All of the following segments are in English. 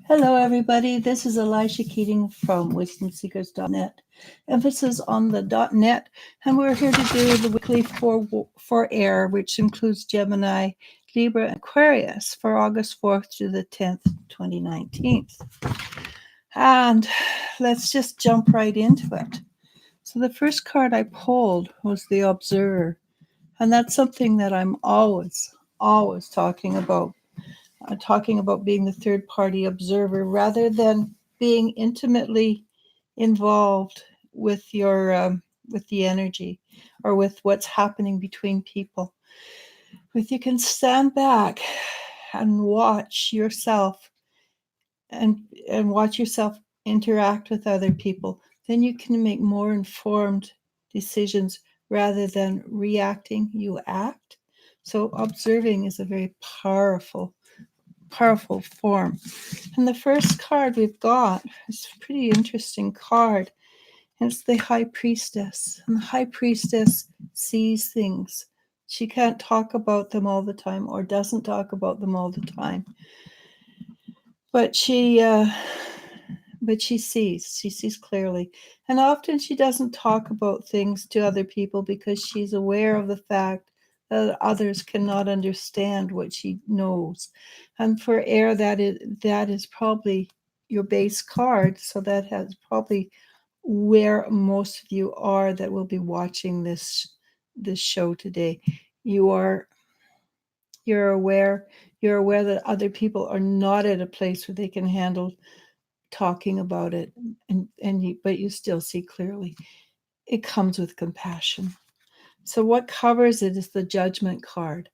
Hello, everybody. This is Eliz-sha Keating from wisdomseekers.net. Emphasis on the .net, and we're here to do the weekly for air, which includes Gemini, Libra, and Aquarius for August 4th to the 10th, 2019. And let's just jump right into it. So the first card I pulled was the Observer, and that's something that I'm always talking about. Talking about being the third party observer rather than being intimately involved with with the energy or with what's happening between people. If you can stand back and watch yourself and watch yourself interact with other people, then you can make more informed decisions rather than reacting. You act. So observing is a very powerful form. And the first card we've got is a pretty interesting card. And it's the High Priestess. And the High Priestess sees things. She can't talk about them all the time or doesn't talk about them all the time. But she sees clearly. And often she doesn't talk about things to other people because she's aware of the fact that others cannot understand what she knows. And for air, that is probably your base card. So that has probably where most of you are that will be watching this show today. You're aware that other people are not at a place where they can handle talking about it, but you still see clearly. It comes with compassion. So what covers it is the Judgment card.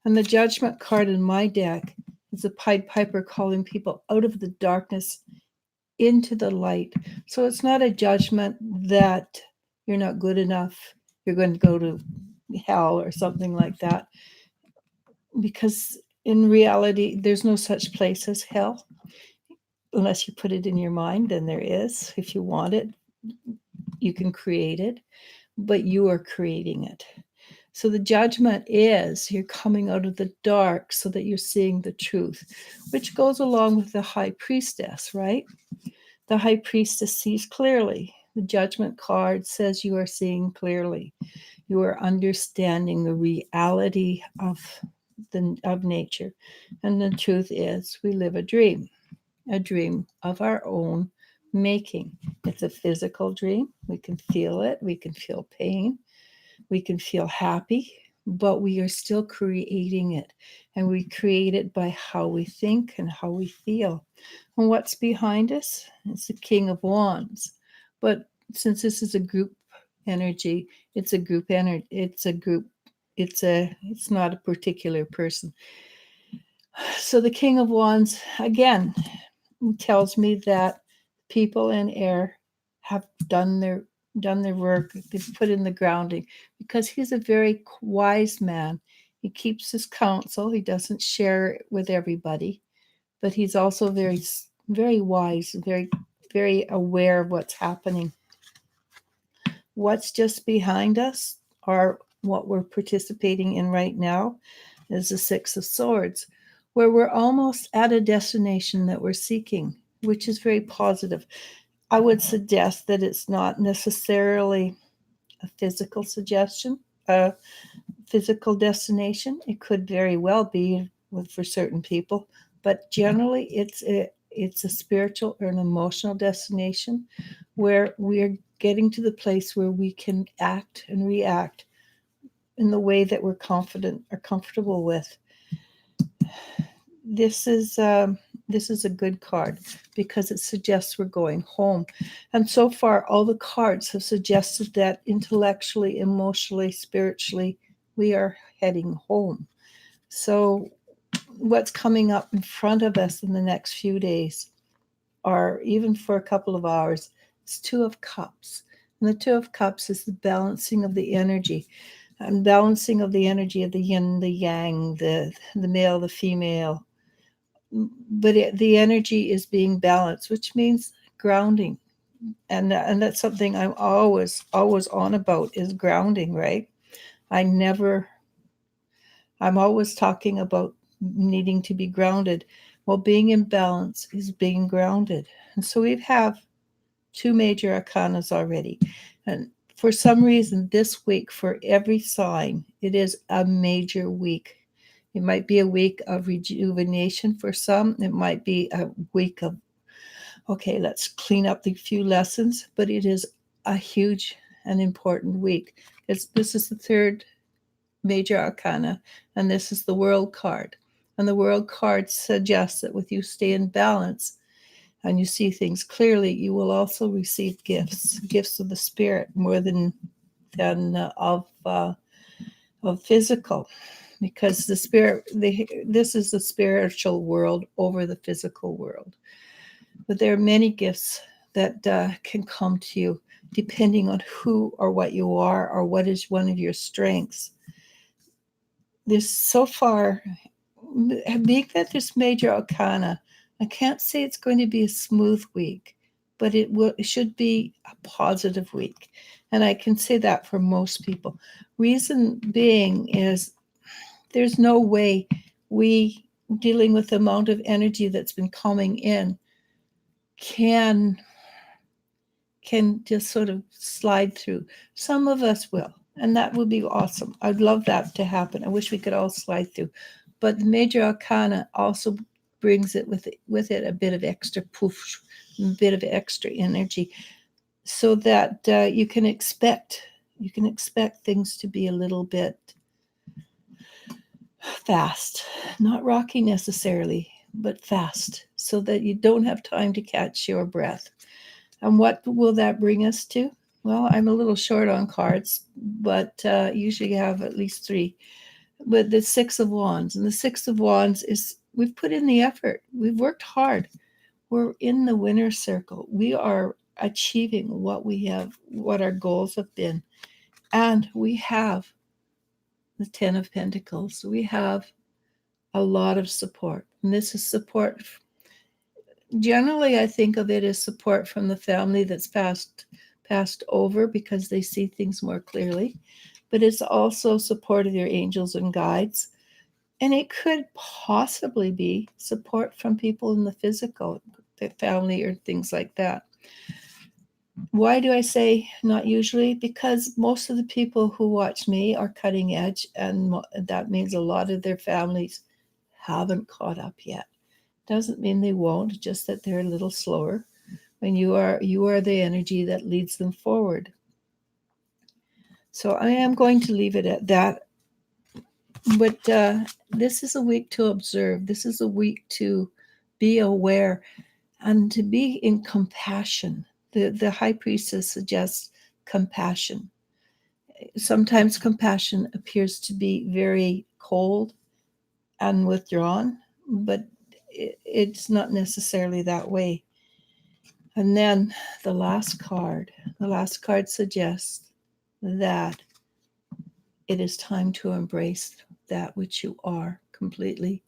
And the Judgment card in my deck is a Pied Piper calling people out of the darkness into the light. So it's not a judgment that you're not good enough, you're going to go to hell or something like that. Because in reality, there's no such place as hell. Unless you put it in your mind, then there is. If you want it, you can create it, but you are creating it. So the judgment is you're coming out of the dark so that you're seeing the truth, which goes along with the High Priestess, right? The High Priestess sees clearly. The Judgment card says you are seeing clearly. You are understanding the reality of nature. And the truth is we live a dream of our own making. It's a physical dream. We can feel it. We can feel pain. We can feel happy, but we are still creating it. And we create it by how we think and how we feel. And what's behind us? It's the King of Wands. But since this is a group energy, it's a group energy. It's not a particular person. So the King of Wands, again, tells me that people in air have done their work. They've put in the grounding because he's a very wise man. He keeps his counsel. He doesn't share it with everybody, but he's also very, very wise, very, very aware of what's happening. What's just behind us, or what we're participating in right now, is the Six of Swords, where we're almost at a destination that we're seeking, which is very positive. I would suggest that it's not necessarily a physical destination. It could very well be for certain people, but generally it's a spiritual or an emotional destination where we're getting to the place where we can act and react in the way that we're confident or comfortable with. This is a good card because it suggests we're going home. And so far, all the cards have suggested that intellectually, emotionally, spiritually, we are heading home. So what's coming up in front of us in the next few days, or even for a couple of hours, is Two of Cups. And the Two of Cups is the balancing of the energy. And balancing of the energy of the yin, the yang, the male, the female. But the energy is being balanced, which means grounding. And that's something I'm always on about, is grounding, right? I'm always talking about needing to be grounded. Well, being in balance is being grounded. And so we have two major arcanas already. And for some reason, this week, for every sign, it is a major week. It might be a week of rejuvenation for some. It might be a week of, okay, let's clean up the few lessons. But it is a huge and important week. This is the third major arcana, and this is the World card. And the World card suggests that with you stay in balance and you see things clearly, you will also receive gifts of the spirit more than of physical, because the spirit, this is the spiritual world over the physical world. But there are many gifts that can come to you depending on who or what you are or what is one of your strengths. This so far, being that this major arcana, I can't say it's going to be a smooth week, but it should be a positive week. And I can say that for most people. Reason being is there's no way we, dealing with the amount of energy that's been coming in, can just sort of slide through. Some of us will, and that would be awesome. I'd love that to happen. I wish we could all slide through. But the major arcana also brings it with it a bit of extra poof, a bit of extra energy, so that you can expect things to be a little bit fast, not rocky necessarily, but fast, so that you don't have time to catch your breath. And what will that bring us to? Well, I'm a little short on cards, but usually have at least three. But the Six of Wands, and the Six of Wands is we've put in the effort. We've worked hard. We're in the winner's circle. We are achieving what our goals have been. And we have the Ten of Pentacles. We have a lot of support. And this is support. Generally, I think of it as support from the family that's passed over because they see things more clearly. But it's also support of your angels and guides. And it could possibly be support from people in the physical, the family or things like that. Why do I say not usually? Because most of the people who watch me are cutting edge, and that means a lot of their families haven't caught up yet. Doesn't mean they won't, just that they're a little slower. And you are the energy that leads them forward. So I am going to leave it at that. But this is a week to observe. This is a week to be aware and to be in compassion. The High Priestess suggests compassion. Sometimes compassion appears to be very cold and withdrawn, but it's not necessarily that way. And then the last card suggests that it is time to embrace that which you are completely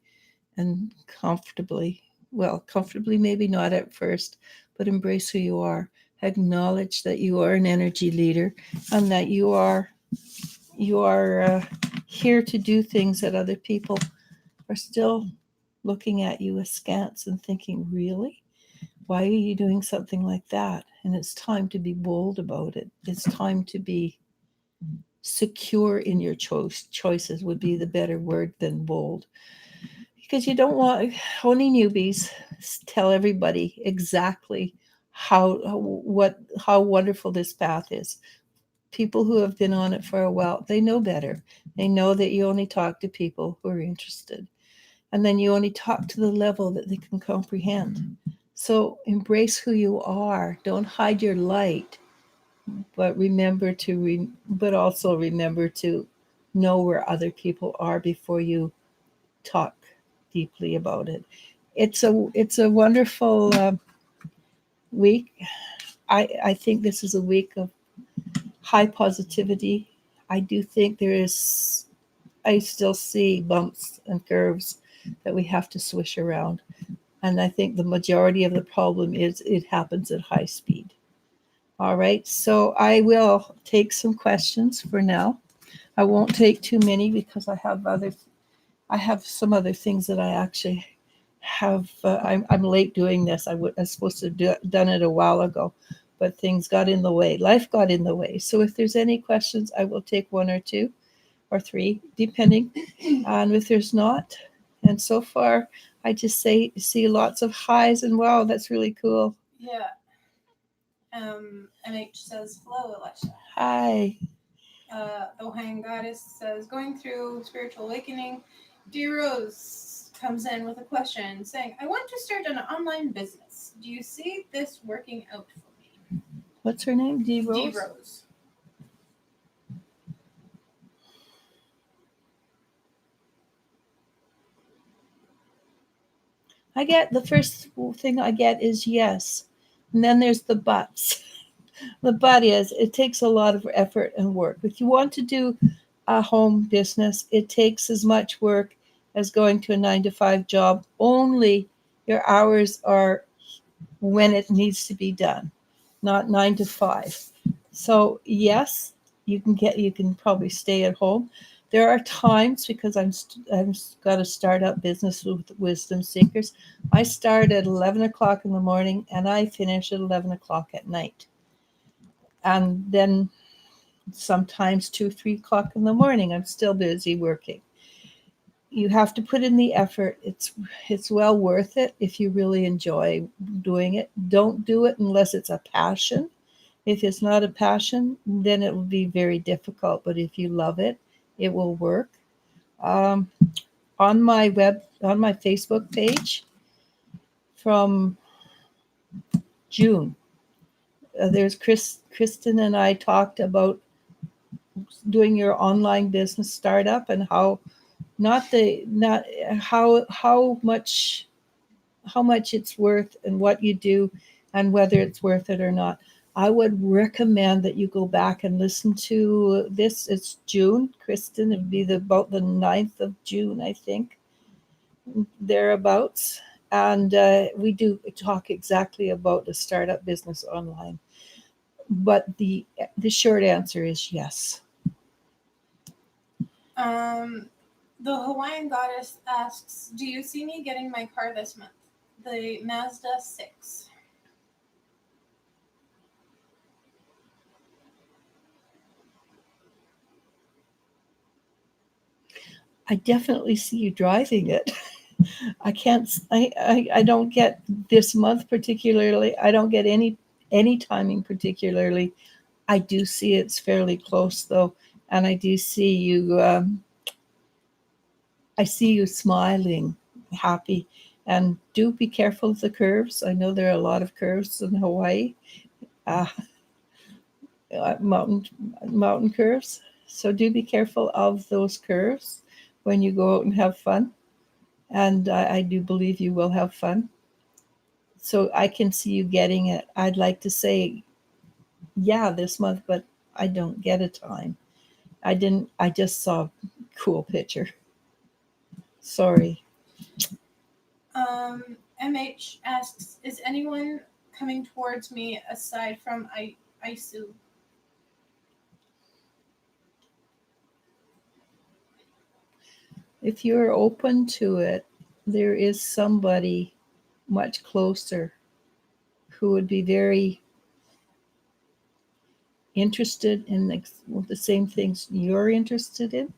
and comfortably. Well, comfortably, maybe not at first, but embrace who you are. Acknowledge that you are an energy leader and that you are here to do things that other people are still looking at you askance and thinking, really? Why are you doing something like that? And it's time to be bold about it. It's time to be secure in your choices would be the better word than bold. Because you don't want only newbies tell everybody exactly how wonderful this path is. People who have been on it for a while, they know better. They know that you only talk to people who are interested. And then you only talk to the level that they can comprehend. So embrace who you are. Don't hide your light, but also remember to know where other people are before you talk deeply about it. It's a wonderful week. I think this is a week of high positivity. I do think I still see bumps and curves that we have to swish around. And I think the majority of the problem is it happens at high speed. All right, so I will take some questions for now. I won't take too many because I have some other things that I actually have I'm late doing this. I was supposed to done it a while ago, but things got in the way. Life got in the way. So if there's any questions, I will take one or two or three, depending. And if there's not, and so far, I just see lots of highs, and wow, that's really cool. Yeah. MH says, hello, Eliz-sha. Hi. The Hawaiian Goddess says, going through spiritual awakening. D. Rose comes in with a question saying, I want to start an online business. Do you see this working out for me? What's her name? D. Rose? D. Rose. I get the first thing I get is yes. And then there's the buts. The but is it takes a lot of effort and work. If you want to do a home business, it takes as much work as going to a 9 to 5 job. Only your hours are when it needs to be done, not 9 to 5. So yes, you can probably stay at home. There are times because I've got a startup business with Wisdom Seekers. I start at 11 o'clock in the morning and I finish at 11 o'clock at night, and then sometimes 2, 3 o'clock in the morning I'm still busy working. You have to put in the effort. It's well worth it if you really enjoy doing it. Don't do it unless it's a passion. If it's not a passion, then it will be very difficult. But if you love it, it will work. Um, on my Facebook page from June, there's Kristen and I talked about doing your online business startup and how not how much it's worth and what you do and whether it's worth it or not. I would recommend that you go back and listen to this. It's June, Kristen. It would be about the 9th of June, I think, thereabouts. And we do talk exactly about the startup business online. But the short answer is yes. The Hawaiian Goddess asks, do you see me getting my car this month? The Mazda 6. I definitely see you driving it. I can't. I don't get this month particularly. I don't get any timing particularly. I do see it's fairly close though, and I do see you. I see you smiling, happy, and do be careful of the curves. I know there are a lot of curves in Hawaii, uh, mountain curves. So do be careful of those curves when you go out and have fun. And I do believe you will have fun. So I can see you getting it. I'd like to say, yeah, this month, but I don't get a time. I didn't. I just saw a cool picture. Sorry. MH asks, is anyone coming towards me aside from Isu? If you're open to it, there is somebody much closer who would be very interested in the same things you're interested in.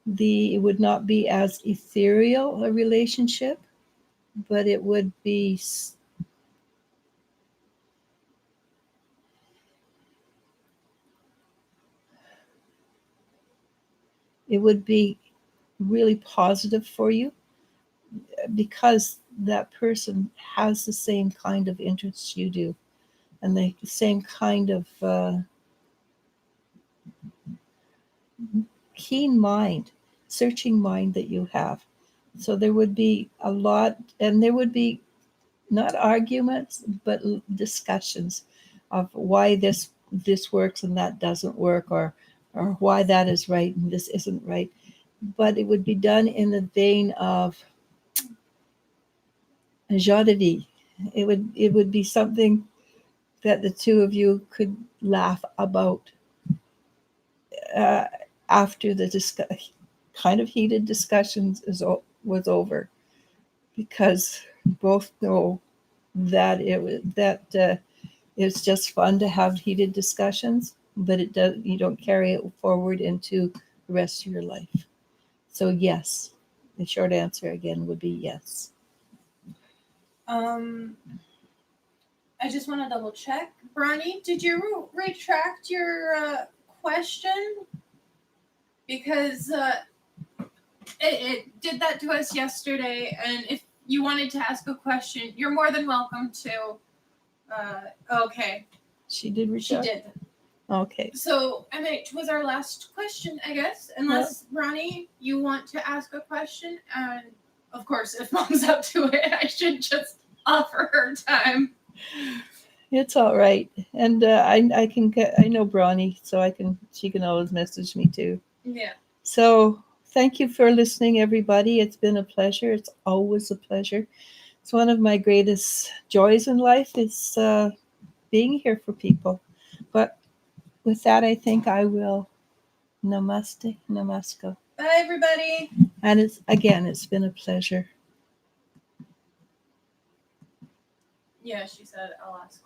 It would not be as ethereal a relationship, but it would be really positive for you because that person has the same kind of interests you do and the same kind of keen mind, searching mind that you have. So there would be a lot, and there would be not arguments, but discussions of why this works and that doesn't work, or why that is right and this isn't right. But it would be done in the vein of joie de vie. It would be something that the two of you could laugh about uh, after the kind of heated discussions was over. because both know that it's just fun to have heated discussions, but you don't carry it forward into the rest of your life. So yes, the short answer again would be yes. I just want to double check. Bronny, did you retract your question? Because it did that to us yesterday, and if you wanted to ask a question, you're more than welcome to. Okay. She did She retract? did. Okay. So MH was our last question, I guess. Unless, Ronnie, you want to ask a question. And of course, if Mom's up to it, I should just offer her time. It's all right. And I know Bronny, so she can always message me too. Yeah. So thank you for listening, everybody. It's been a pleasure. It's always a pleasure. It's one of my greatest joys in life is being here for people. But with that, I think I will namaste, namasko. Bye, everybody. And it's been a pleasure. Yeah, she said, I'll ask later.